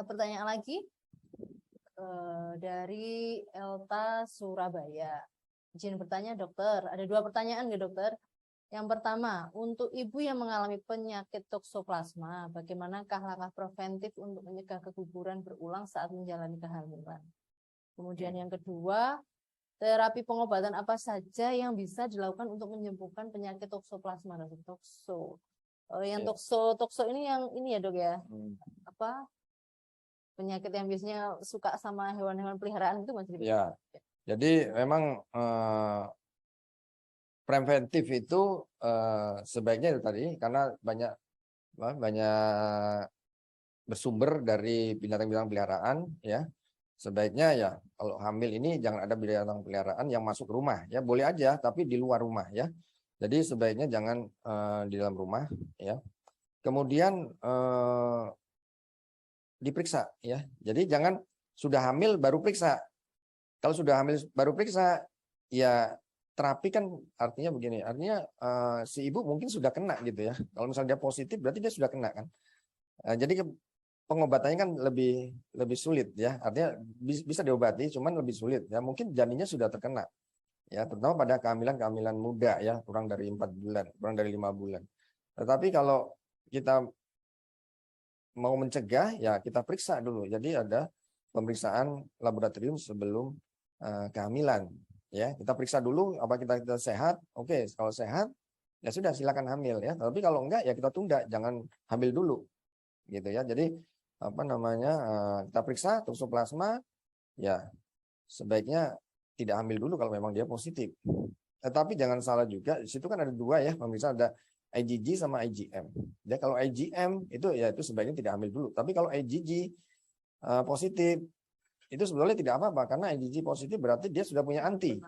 pertanyaan lagi? Dari Elta Surabaya. Izin bertanya dokter, ada 2 pertanyaan ya dokter. Yang pertama, untuk ibu yang mengalami penyakit toksoplasma, bagaimanakah langkah preventif untuk mencegah keguguran berulang saat menjalani kehamilan? Kemudian yang kedua, terapi pengobatan apa saja yang bisa dilakukan untuk menyembuhkan penyakit toksoplasma, Dok? Yang Iya. tokso ini yang ini ya, Dok ya, Hmm. apa penyakit yang biasanya suka sama hewan-hewan peliharaan itu masih Ya, jadi memang preventif itu sebaiknya itu tadi karena banyak bersumber dari binatang-binatang peliharaan ya. Sebaiknya ya kalau hamil ini jangan ada binatang peliharaan yang masuk rumah ya, boleh aja tapi di luar rumah ya. Jadi sebaiknya jangan di dalam rumah ya. Kemudian diperiksa ya. Jadi jangan sudah hamil baru periksa. Kalau sudah hamil baru periksa ya terapi kan artinya begini, artinya si ibu mungkin sudah kena gitu ya. Kalau misalnya dia positif berarti dia sudah kena kan. Jadi pengobatannya kan lebih sulit ya. Artinya bisa diobati cuman lebih sulit ya. Mungkin janinnya sudah terkena. Ya, terutama pada kehamilan muda ya, kurang dari 4 bulan, kurang dari 5 bulan. Tetapi kalau kita mau mencegah ya kita periksa dulu. Jadi ada pemeriksaan laboratorium sebelum kehamilan ya. Kita periksa dulu apa kita sehat. Oke, kalau sehat ya sudah silakan hamil ya. Tapi kalau enggak ya kita tunda, jangan hamil dulu. Gitu ya. Jadi apa namanya? Kita periksa toksoplasma ya sebaiknya tidak hamil dulu kalau memang dia positif. Tetapi jangan salah juga, di situ kan ada dua ya, pemirsa, ada IgG sama IgM. Ya kalau IgM itu ya itu sebaiknya tidak hamil dulu. Tapi kalau IgG positif itu sebetulnya tidak apa-apa karena IgG positif berarti dia sudah punya anti.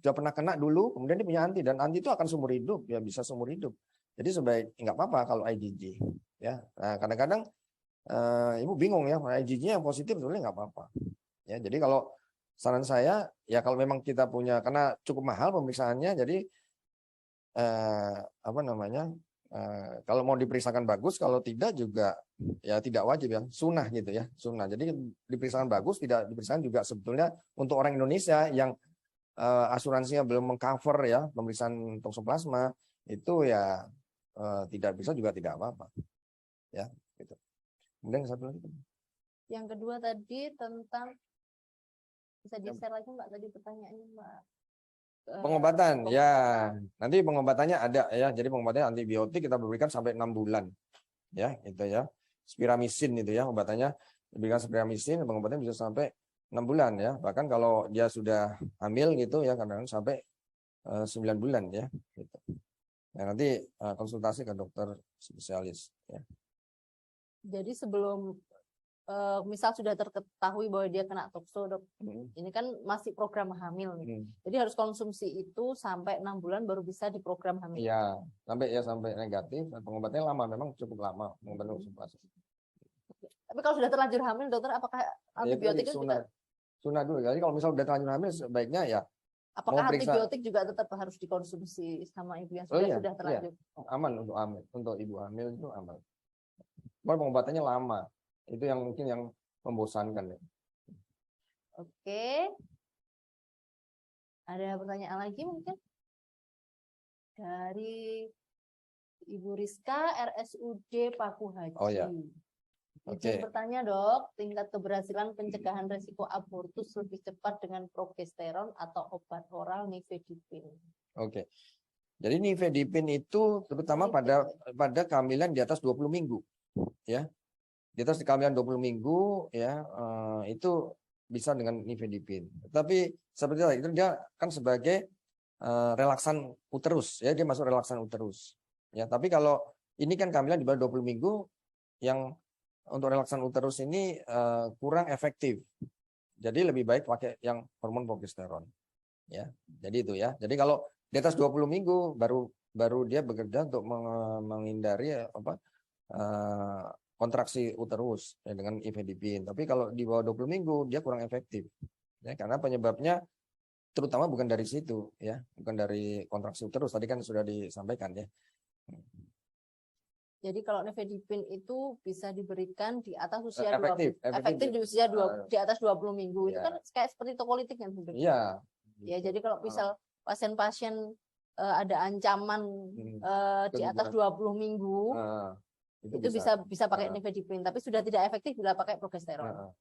Sudah pernah kena dulu, kemudian dia punya anti dan anti itu akan seumur hidup, ya bisa seumur hidup. Jadi nggak apa-apa kalau IgG. Ya, nah, kadang-kadang ibu bingung ya, IgG yang positif sebetulnya nggak apa-apa. Ya, jadi kalau saran saya ya kalau memang kita punya karena cukup mahal pemeriksaannya, jadi apa namanya kalau mau diperiksakan bagus, kalau tidak juga ya tidak wajib ya, sunnah gitu ya, sunnah. Jadi diperiksakan bagus, tidak diperiksakan juga sebetulnya untuk orang Indonesia yang asuransinya belum mengcover ya pemeriksaan toksoplasma itu ya tidak bisa juga tidak apa-apa ya gitu. Kemudian satu lagi yang kedua tadi tentang, bisa di-share lagi Mbak tadi pertanyaannya Mbak? pengobatan ya, nanti pengobatannya ada ya, jadi pengobatannya antibiotik kita berikan sampai 6 bulan ya itu ya, spiramisin itu ya obatannya diberikan spiramisin, pengobatannya bisa sampai 6 bulan ya, bahkan kalau dia sudah hamil gitu ya kadang-kadang sampai 9 bulan ya gitu. Nah, nanti konsultasi ke dokter spesialis ya. Jadi sebelum misal sudah terketahui bahwa dia kena tokso, Dok, ini kan masih program hamil nih. Jadi harus konsumsi itu sampai 6 bulan baru bisa diprogram hamil. Iya, sampai negatif, pengobatannya lama, memang cukup lama pengobatan toksoplasma. Tapi kalau sudah terlanjur hamil, dokter, apakah antibiotik itu juga? Sunnah dulu. Jadi kalau misal sudah terlanjur hamil, sebaiknya ya. Apakah antibiotik juga tetap harus dikonsumsi sama ibu yang sudah terlanjur? Iya. Aman untuk hamil, untuk ibu hamil itu aman. Cuma pengobatannya lama. Itu yang mungkin yang membosankan ya. Oke. Ada pertanyaan lagi mungkin? Dari Ibu Rizka, RSUD Paku Haji. Oh ya. Izin bertanya, Dok, tingkat keberhasilan pencegahan resiko abortus lebih cepat dengan progesteron atau obat oral nifedipin? Oke. Jadi nifedipin itu terutama pada kehamilan di atas 20 minggu. Ya. Di atas kehamilan 20 minggu ya itu bisa dengan nifedipin. Tapi seperti itu dia kan sebagai relaksan uterus ya, dia masuk relaksan uterus. Ya, tapi kalau ini kan kehamilan di bawah 20 minggu yang untuk relaksan uterus ini kurang efektif. Jadi lebih baik pakai yang hormon progesteron. Ya. Jadi itu ya. Jadi kalau di atas 20 minggu baru dia bekerja untuk menghindari kontraksi uterus ya, dengan nifedipin. Tapi kalau di bawah 20 minggu dia kurang efektif. Ya, karena penyebabnya terutama bukan dari situ ya, bukan dari kontraksi uterus. Tadi kan sudah disampaikan ya. Jadi kalau nifedipin itu bisa diberikan di atas usia efektif di usia di atas 20 minggu. Itu kan kayak seperti tokolitik kan sebenarnya. Iya. Ya, jadi kalau misal pasien-pasien ada ancaman di atas 20 minggu, itu bisa pakai nifedipin, tapi sudah tidak efektif bila pakai progesteron.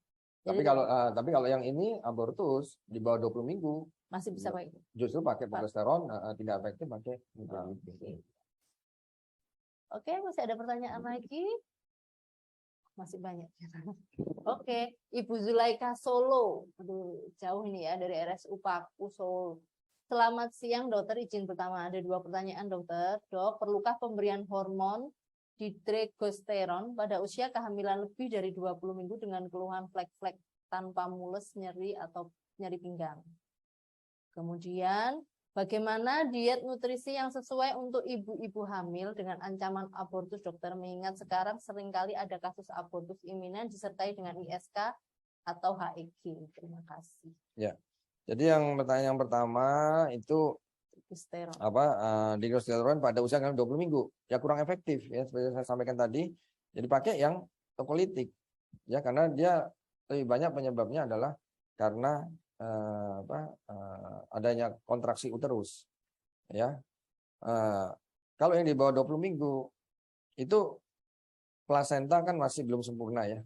Tapi Jadi kalau yang ini abortus di bawah 20 minggu masih bisa pakai. justru pakai progesteron, tidak efektif pakai nitramicin. Oke, masih ada pertanyaan lagi? Masih banyak. Oke, Ibu Zulaika Solo. Aduh, jauh ini ya dari RSU Paku Solo. Selamat siang dokter, izin pertama ada 2 pertanyaan dokter. Dok, perlukah pemberian hormon dihidrotestosteron pada usia kehamilan lebih dari 20 minggu dengan keluhan flek-flek tanpa mules, nyeri atau nyeri pinggang? Kemudian, bagaimana diet nutrisi yang sesuai untuk ibu-ibu hamil dengan ancaman abortus dokter? Mengingat sekarang seringkali ada kasus abortus iminen disertai dengan ISK atau HEG. Terima kasih. Ya. Jadi pertanyaan yang pertama itu Testosteron. dihidrotestosteron pada usia 20 minggu ya kurang efektif ya seperti saya sampaikan tadi. Jadi pakai yang tokolitik ya karena dia lebih banyak penyebabnya adalah karena adanya kontraksi uterus ya. Kalau yang di bawah 20 minggu itu plasenta kan masih belum sempurna ya.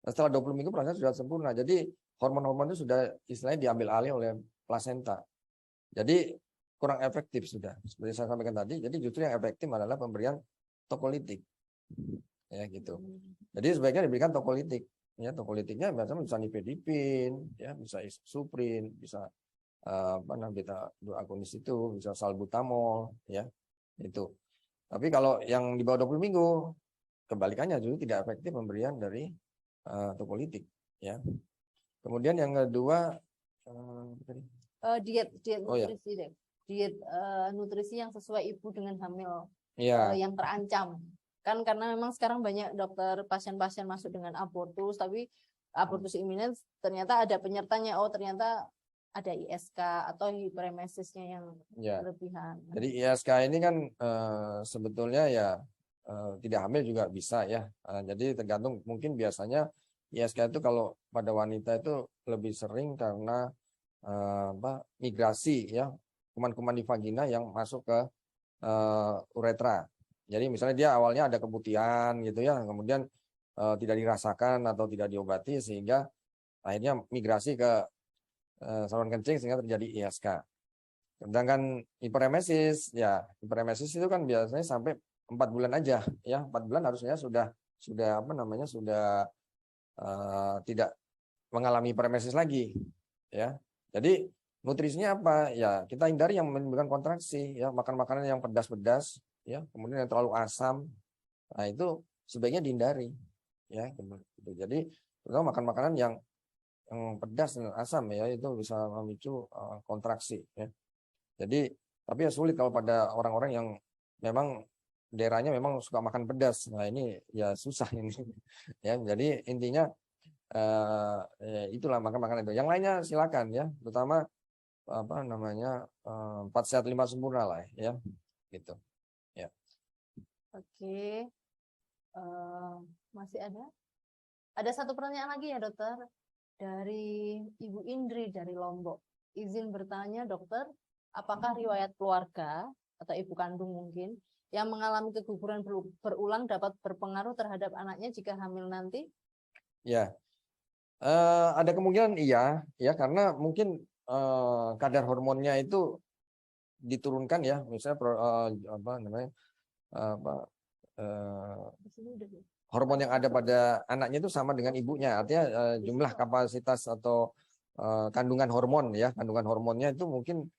Setelah 20 minggu plasenta sudah sempurna. Jadi hormon-hormon itu sudah istilahnya diambil alih oleh plasenta. Jadi kurang efektif sudah. Seperti saya sampaikan tadi, jadi justru yang efektif adalah pemberian tokolitik. Ya gitu. Jadi sebaiknya diberikan tokolitik. Ya, tokolitiknya biasanya bisa nifedipin, ya, bisa isoprin, bisa beta-glucagonis itu, bisa salbutamol, ya. Itu. Tapi kalau yang di bawah 20 minggu kebalikannya justru tidak efektif pemberian dari tokolitik, ya. Kemudian yang kedua Diet Oh, ya. nutrisi deh. Diet nutrisi yang sesuai ibu dengan hamil ya. yang terancam. Kan karena memang sekarang banyak dokter pasien-pasien masuk dengan abortus, tapi abortus iminen ternyata ada penyertanya. Oh, ternyata ada ISK atau hiperemesisnya yang berlebihan. Jadi ISK ini kan sebetulnya ya tidak hamil juga bisa ya. Jadi tergantung, mungkin biasanya ISK itu kalau pada wanita itu lebih sering karena migrasi ya, kuman-kuman di vagina yang masuk ke uretra. Jadi misalnya dia awalnya ada keputihan gitu ya, kemudian tidak dirasakan atau tidak diobati sehingga akhirnya migrasi ke saluran kencing sehingga terjadi ISK. Sedangkan hiperemesis, ya hiperemesis itu kan biasanya sampai 4 bulan aja ya, 4 bulan harusnya sudah tidak mengalami hiperemesis lagi ya. Jadi nutrisinya apa ya, kita hindari yang menimbulkan kontraksi ya, makan makanan yang pedas-pedas ya, kemudian yang terlalu asam, nah itu sebaiknya dihindari ya. Jadi terutama makan makanan yang pedas dan asam ya, itu bisa memicu kontraksi ya. Jadi tapi ya sulit kalau pada orang-orang yang memang daerahnya memang suka makan pedas, nah ini ya susah ini ya. Jadi intinya itulah makan makanan itu. Yang lainnya silakan ya, terutama 4 sehat 5 sempurna lah ya, gitu ya. Oke. Masih ada 1 pertanyaan lagi ya dokter, dari Ibu Indri dari Lombok. Izin bertanya dokter, apakah riwayat keluarga atau ibu kandung mungkin yang mengalami keguguran berulang dapat berpengaruh terhadap anaknya jika hamil nanti? Ya, ada kemungkinan iya ya, karena mungkin kadar hormonnya itu diturunkan ya, misalnya hormon yang ada pada anaknya itu sama dengan ibunya, artinya jumlah kapasitas atau kandungan hormon ya, kandungan hormonnya itu mungkin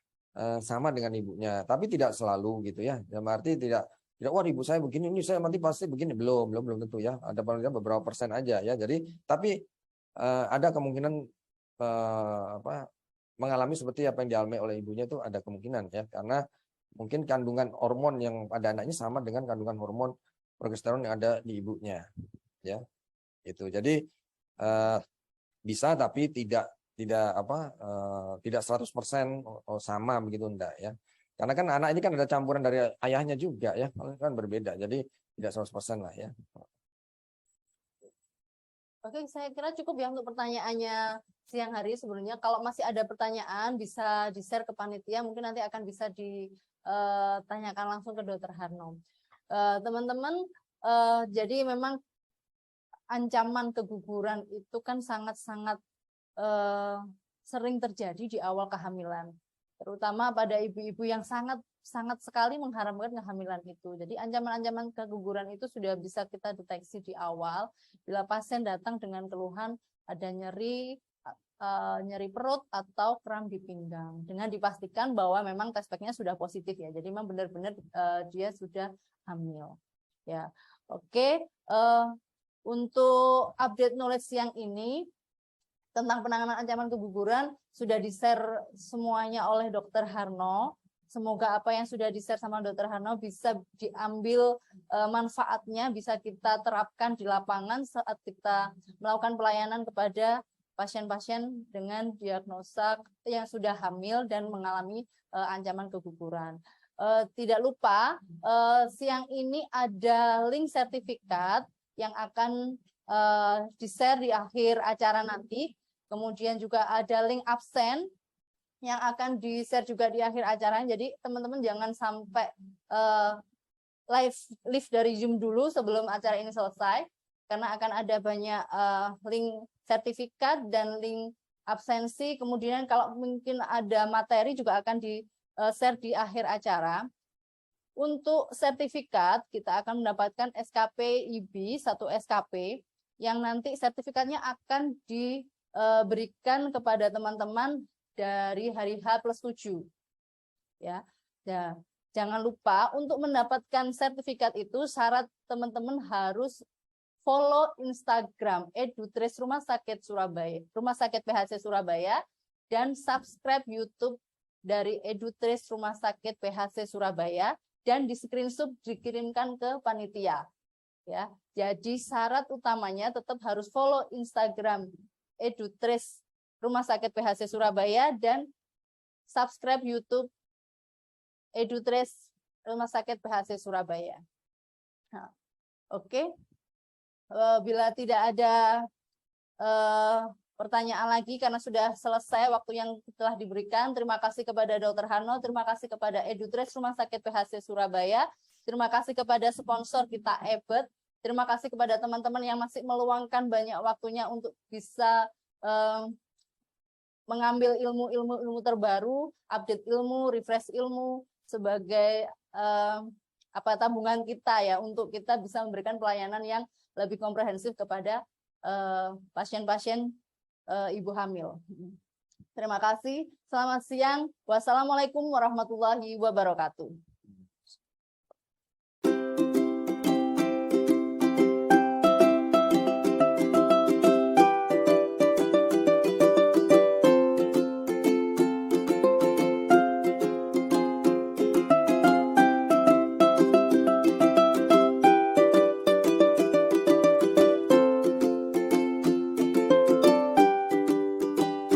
sama dengan ibunya, tapi tidak selalu gitu ya. Dalam arti tidak wah ibu saya begini, ini saya nanti pasti begini, belum tentu ya. Ada beberapa persen aja ya. Jadi tapi ada kemungkinan mengalami seperti apa yang dialami oleh ibunya, itu ada kemungkinan ya, karena mungkin kandungan hormon yang pada anaknya sama dengan kandungan hormon progesteron yang ada di ibunya ya. Itu jadi bisa, tapi tidak 100% sama begitu, enggak ya. Karena kan anak ini kan ada campuran dari ayahnya juga ya, kan berbeda. Jadi tidak 100% lah ya. Oke, saya kira cukup ya untuk pertanyaannya siang hari. Sebenarnya kalau masih ada pertanyaan bisa di-share ke panitia, mungkin nanti akan bisa ditanyakan langsung ke Dr. Harno. Teman-teman, jadi memang ancaman keguguran itu kan sangat-sangat sering terjadi di awal kehamilan, terutama pada ibu-ibu yang sangat sekali mengharamkan kehamilan itu. Jadi ancaman-ancaman keguguran itu sudah bisa kita deteksi di awal bila pasien datang dengan keluhan ada nyeri perut atau kram di pinggang, dengan dipastikan bahwa memang test pack-nya sudah positif ya. Jadi memang benar-benar dia sudah hamil. Ya, oke. Untuk update knowledge siang ini tentang penanganan ancaman keguguran sudah di-share semuanya oleh Dr. Harno. Semoga apa yang sudah di-share sama Dr. Harno bisa diambil manfaatnya, bisa kita terapkan di lapangan saat kita melakukan pelayanan kepada pasien-pasien dengan diagnosa yang sudah hamil dan mengalami ancaman keguguran. Tidak lupa, siang ini ada link sertifikat yang akan di-share di akhir acara nanti. Kemudian juga ada link absen yang akan di-share juga di akhir acara. Jadi teman-teman jangan sampai live dari Zoom dulu sebelum acara ini selesai, karena akan ada banyak link sertifikat dan link absensi. Kemudian kalau mungkin ada materi juga akan di-share di akhir acara. Untuk sertifikat, kita akan mendapatkan SKP IB, 1 SKP, yang nanti sertifikatnya akan diberikan kepada teman-teman dari hari H+7. Ya. Jangan lupa untuk mendapatkan sertifikat itu syarat teman-teman harus follow Instagram Edutrace Rumah Sakit Surabaya, Rumah Sakit PHC Surabaya, dan subscribe YouTube dari Edutrace Rumah Sakit PHC Surabaya, dan di screenshot dikirimkan ke panitia. Ya, jadi syarat utamanya tetap harus follow Instagram Edutrace Rumah Sakit PHC Surabaya dan subscribe YouTube Edutrace Rumah Sakit PHC Surabaya. Nah, oke. Bila tidak ada pertanyaan lagi karena sudah selesai waktu yang telah diberikan, terima kasih kepada Dr. Harno, terima kasih kepada Edutrace Rumah Sakit PHC Surabaya, terima kasih kepada sponsor kita EBET, terima kasih kepada teman-teman yang masih meluangkan banyak waktunya untuk bisa mengambil ilmu terbaru, update ilmu, refresh ilmu sebagai tabungan kita ya, untuk kita bisa memberikan pelayanan yang lebih komprehensif kepada pasien-pasien ibu hamil. Terima kasih. Selamat siang. Wassalamualaikum warahmatullahi wabarakatuh.